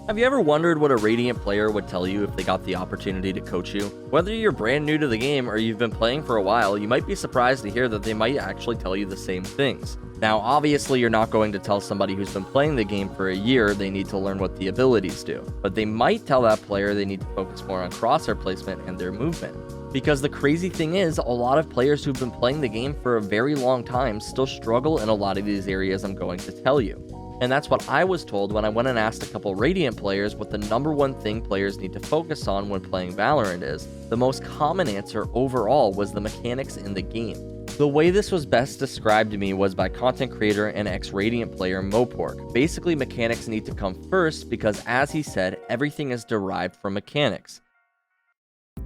Have you ever wondered what a Radiant player would tell you if they got the opportunity to coach you? Whether you're brand new to the game or you've been playing for a while, you might be surprised to hear that they might actually tell you the same things. Now, obviously, you're not going to tell somebody who's been playing the game for a year they need to learn what the abilities do, but they might tell that player they need to focus more on crosshair placement and their movement. Because the crazy thing is, a lot of players who've been playing the game for a very long time still struggle in a lot of these areas I'm going to tell you. And that's what I was told when I went and asked a couple Radiant players what the number one thing players need to focus on when playing Valorant is. The most common answer overall was the mechanics in the game. The way this was best described to me was by content creator and ex-Radiant player Mopork. Basically, mechanics need to come first because, as he said, everything is derived from mechanics.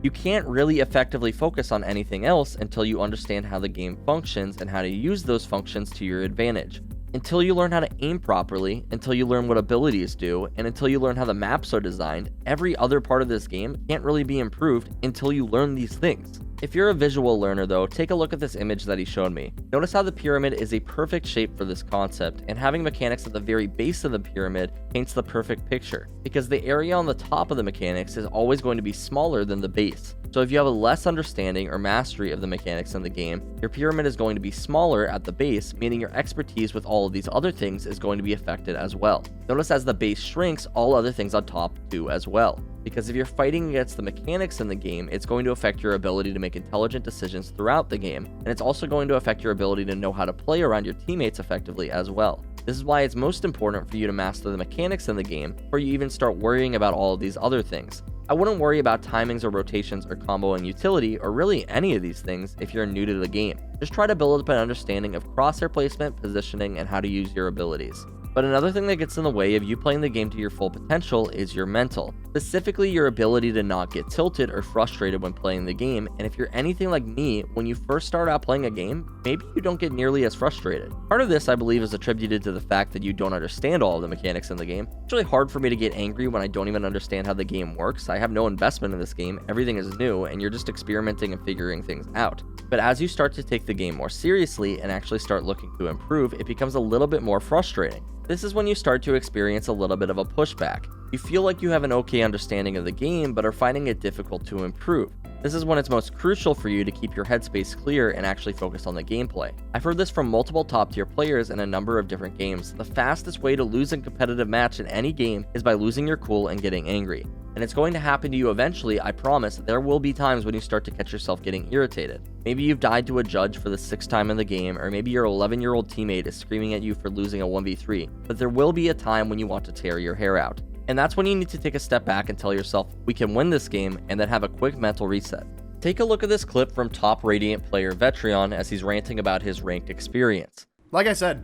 You can't really effectively focus on anything else until you understand how the game functions and how to use those functions to your advantage. Until you learn how to aim properly, until you learn what abilities do, and until you learn how the maps are designed, every other part of this game can't really be improved until you learn these things. If you're a visual learner though, take a look at this image that he showed me. Notice how the pyramid is a perfect shape for this concept, and having mechanics at the very base of the pyramid paints the perfect picture, because the area on the top of the mechanics is always going to be smaller than the base. So if you have a less understanding or mastery of the mechanics in the game, your pyramid is going to be smaller at the base, meaning your expertise with all of these other things is going to be affected as well. Notice as the base shrinks, all other things on top do as well. Because if you're fighting against the mechanics in the game, it's going to affect your ability to make intelligent decisions throughout the game, and it's also going to affect your ability to know how to play around your teammates effectively as well. This is why it's most important for you to master the mechanics in the game before you even start worrying about all of these other things. I wouldn't worry about timings or rotations or comboing utility or really any of these things if you're new to the game. Just try to build up an understanding of crosshair placement, positioning, and how to use your abilities. But another thing that gets in the way of you playing the game to your full potential is your mental. Specifically, your ability to not get tilted or frustrated when playing the game, and if you're anything like me, when you first start out playing a game, maybe you don't get nearly as frustrated. Part of this, I believe, is attributed to the fact that you don't understand all of the mechanics in the game. It's really hard for me to get angry when I don't even understand how the game works. I have no investment in this game, everything is new, and you're just experimenting and figuring things out. But as you start to take the game more seriously and actually start looking to improve, it becomes a little bit more frustrating. This is when you start to experience a little bit of a pushback. You feel like you have an okay understanding of the game, but are finding it difficult to improve. This is when it's most crucial for you to keep your headspace clear and actually focus on the gameplay. I've heard this from multiple top tier players in a number of different games. The fastest way to lose a competitive match in any game is by losing your cool and getting angry. And it's going to happen to you eventually, I promise. There will be times when you start to catch yourself getting irritated. Maybe you've died to a judge for the 6th time in the game, or maybe your 11-year-old teammate is screaming at you for losing a 1v3, but there will be a time when you want to tear your hair out. And that's when you need to take a step back and tell yourself, we can win this game, and then have a quick mental reset. Take a look at this clip from top Radiant player Vetreon as he's ranting about his ranked experience. Like I said,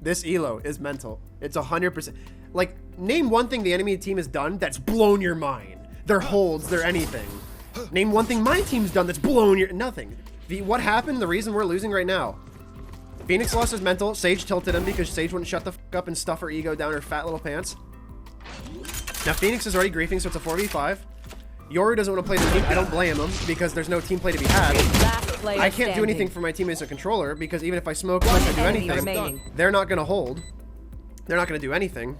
this elo is mental. It's 100%. Like, name one thing the enemy team has done that's blown your mind. Their holds, their anything. Name one thing my team's done that's blown your... Nothing. What happened? The reason we're losing right now. Phoenix lost his mental. Sage tilted him because Sage wouldn't shut the f up and stuff her ego down her fat little pants. Now Phoenix is already griefing, so it's a 4v5. Yoru doesn't want to play the team. I don't blame him because there's no team play to be had. I can't do anything for my teammates or controller because even if I smoke, if I do anything, they're not going to hold. They're not going to do anything.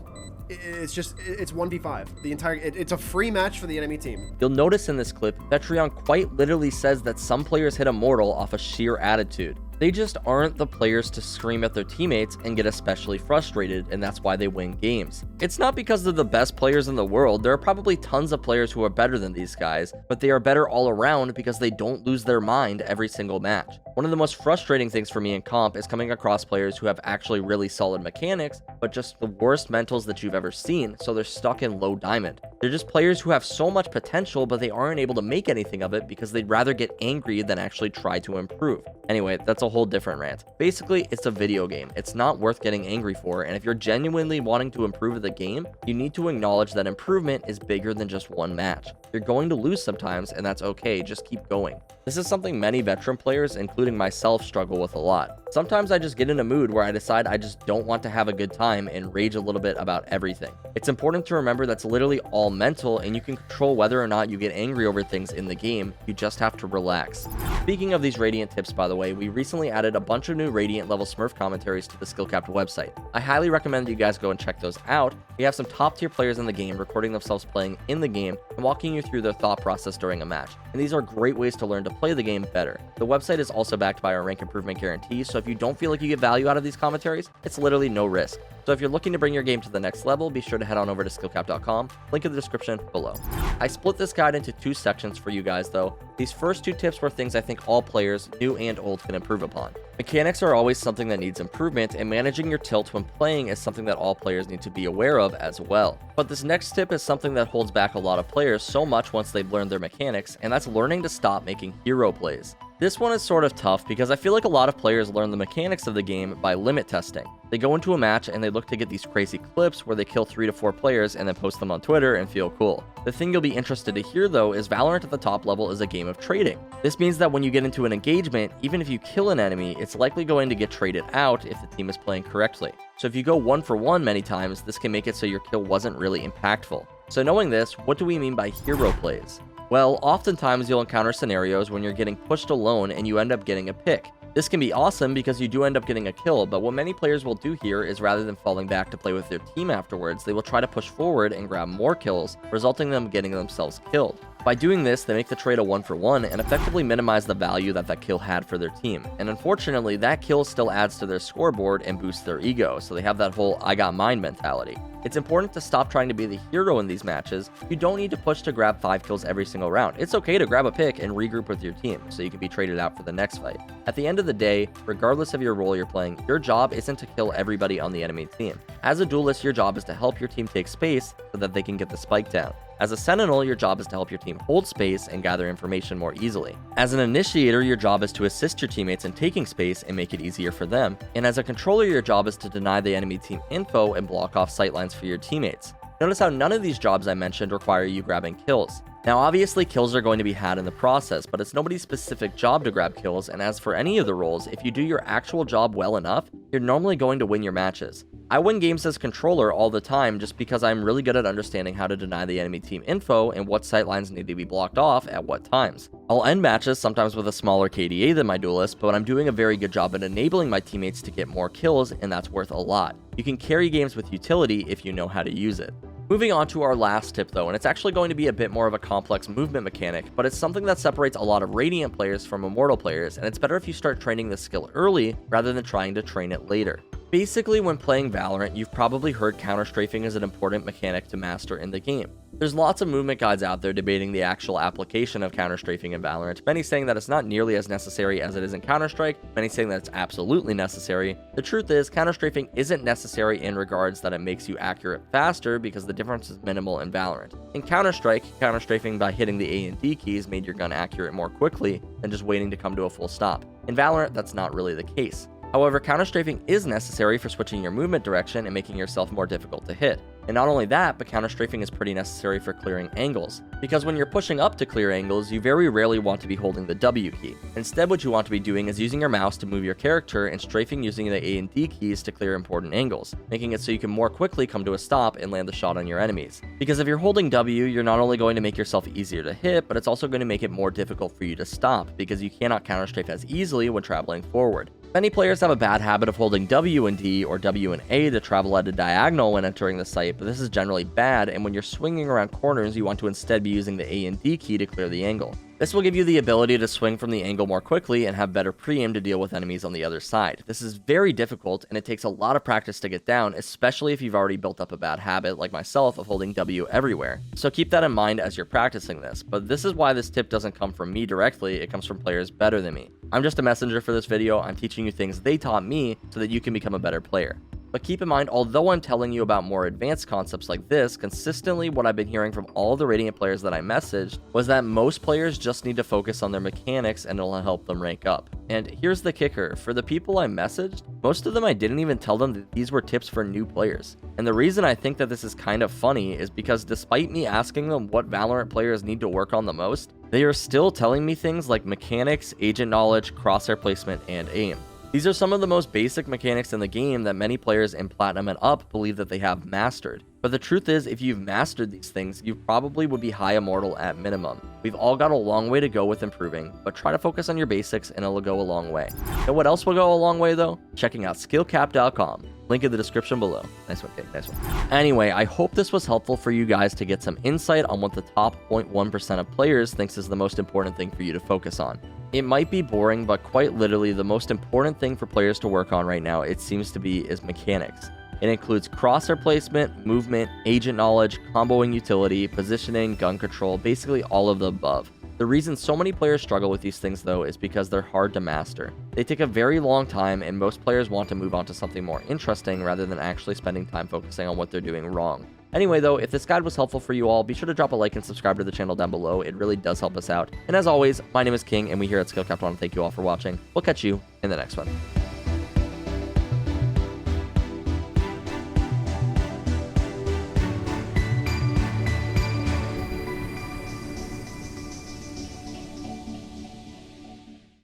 It's 1v5. The entire it's a free match for the enemy team. You'll notice in this clip, Vetreon quite literally says that some players hit Immortal off of sheer attitude. They just aren't the players to scream at their teammates and get especially frustrated, and that's why they win games. It's not because they're the best players in the world. There are probably tons of players who are better than these guys, but they are better all around because they don't lose their mind every single match. One of the most frustrating things for me in comp is coming across players who have actually really solid mechanics, but just the worst mentals that you've ever seen, so they're stuck in low diamond. They're just players who have so much potential, but they aren't able to make anything of it because they'd rather get angry than actually try to improve. Anyway, that's a whole different rant. Basically, it's a video game. It's not worth getting angry for, and if you're genuinely wanting to improve the game, you need to acknowledge that improvement is bigger than just one match. You're going to lose sometimes, and that's okay. Just keep going. This is something many veteran players, including myself, struggle with a lot. Sometimes I just get in a mood where I decide I just don't want to have a good time and rage a little bit about everything. It's important to remember that's literally all mental, and you can control whether or not you get angry over things in the game. You just have to relax. Speaking of these Radiant tips, by the way, we recently added a bunch of new Radiant level Smurf commentaries to the Skill-Capped website. I highly recommend that you guys go and check those out. We have some top tier players in the game recording themselves playing in the game and walking you through their thought process during a match. And these are great ways to learn to play the game better. The website is also backed by our rank improvement guarantee, so if you don't feel like you get value out of these commentaries, it's literally no risk. So if you're looking to bring your game to the next level, be sure to head on over to skillcapped.com, link in the description below. I split this guide into 2 sections for you guys though. These first 2 tips were things I think all players, new and old, can improve upon. Mechanics are always something that needs improvement, and managing your tilt when playing is something that all players need to be aware of as well. But this next tip is something that holds back a lot of players so much once they've learned their mechanics, and that's learning to stop making hero plays. This one is sort of tough because I feel like a lot of players learn the mechanics of the game by limit testing. They go into a match and they look to get these crazy clips where they kill 3 to 4 players and then post them on Twitter and feel cool. The thing you'll be interested to hear though is Valorant at the top level is a game of trading. This means that when you get into an engagement, even if you kill an enemy, it's likely going to get traded out if the team is playing correctly. So if you go 1 for 1 many times, this can make it so your kill wasn't really impactful. So knowing this, what do we mean by hero plays? Well, oftentimes you'll encounter scenarios when you're getting pushed alone and you end up getting a pick. This can be awesome because you do end up getting a kill, but what many players will do here is rather than falling back to play with their team afterwards, they will try to push forward and grab more kills, resulting in them getting themselves killed. By doing this, they make the trade a 1 for 1 and effectively minimize the value that that kill had for their team. And unfortunately, that kill still adds to their scoreboard and boosts their ego, so they have that whole I got mine mentality. It's important to stop trying to be the hero in these matches. You don't need to push to grab 5 kills every single round. It's okay to grab a pick and regroup with your team so you can be traded out for the next fight. At the end of the day, regardless of your role you're playing, your job isn't to kill everybody on the enemy team. As a duelist, your job is to help your team take space so that they can get the spike down. As a sentinel, your job is to help your team hold space and gather information more easily. As an initiator, your job is to assist your teammates in taking space and make it easier for them. And as a controller, your job is to deny the enemy team info and block off sightlines for your teammates. Notice how none of these jobs I mentioned require you grabbing kills. Now obviously kills are going to be had in the process, but it's nobody's specific job to grab kills, and as for any of the roles, if you do your actual job well enough, you're normally going to win your matches. I win games as controller all the time just because I'm really good at understanding how to deny the enemy team info and what sightlines need to be blocked off at what times. I'll end matches sometimes with a smaller KDA than my duelist, but I'm doing a very good job at enabling my teammates to get more kills, and that's worth a lot. You can carry games with utility if you know how to use it. Moving on to our last tip though, and it's actually going to be a bit more of a complex movement mechanic, but it's something that separates a lot of Radiant players from Immortal players, and it's better if you start training this skill early rather than trying to train it later. Basically, when playing Valorant, you've probably heard counter-strafing is an important mechanic to master in the game. There's lots of movement guides out there debating the actual application of counter-strafing in Valorant, many saying that it's not nearly as necessary as it is in Counter-Strike, many saying that it's absolutely necessary. The truth is, counter-strafing isn't necessary in regards that it makes you accurate faster because the difference is minimal in Valorant. In Counter-Strike, counter-strafing by hitting the A and D keys made your gun accurate more quickly than just waiting to come to a full stop. In Valorant, that's not really the case. However, counter-strafing is necessary for switching your movement direction and making yourself more difficult to hit. And not only that, but counter-strafing is pretty necessary for clearing angles. Because when you're pushing up to clear angles, you very rarely want to be holding the W key. Instead, what you want to be doing is using your mouse to move your character and strafing using the A and D keys to clear important angles, making it so you can more quickly come to a stop and land the shot on your enemies. Because if you're holding W, you're not only going to make yourself easier to hit, but it's also going to make it more difficult for you to stop, because you cannot counter-strafe as easily when traveling forward. Many players have a bad habit of holding W and D or W and A to travel at a diagonal when entering the site, but this is generally bad, and when you're swinging around corners, you want to instead be using the A and D key to clear the angle. This will give you the ability to swing from the angle more quickly and have better pre-aim to deal with enemies on the other side. This is very difficult, and it takes a lot of practice to get down, especially if you've already built up a bad habit like myself of holding W everywhere. So keep that in mind as you're practicing this, but this is why this tip doesn't come from me directly, it comes from players better than me. I'm just a messenger for this video. I'm teaching you things they taught me so that you can become a better player. But keep in mind, although I'm telling you about more advanced concepts like this, consistently what I've been hearing from all the Radiant players that I messaged was that most players just need to focus on their mechanics and it'll help them rank up. And here's the kicker, for the people I messaged, most of them I didn't even tell them that these were tips for new players. And the reason I think that this is kind of funny is because despite me asking them what Valorant players need to work on the most, they are still telling me things like mechanics, agent knowledge, crosshair placement, and aim. These are some of the most basic mechanics in the game that many players in Platinum and up believe that they have mastered. But the truth is, if you've mastered these things, you probably would be high immortal at minimum. We've all got a long way to go with improving, but try to focus on your basics and it'll go a long way. And what else will go a long way though? Checking out skillcap.com. Link in the description below. Nice one, Kate. Nice one. Anyway, I hope this was helpful for you guys to get some insight on what the top 0.1% of players thinks is the most important thing for you to focus on. It might be boring, but quite literally the most important thing for players to work on right now, it seems to be, is mechanics. It includes crosshair placement, movement, agent knowledge, comboing utility, positioning, gun control, basically all of the above. The reason so many players struggle with these things though is because they're hard to master. They take a very long time and most players want to move on to something more interesting rather than actually spending time focusing on what they're doing wrong. Anyway though, if this guide was helpful for you all, be sure to drop a like and subscribe to the channel down below. It really does help us out. And as always, my name is King and we here at Skill Cap want to thank you all for watching. We'll catch you in the next one.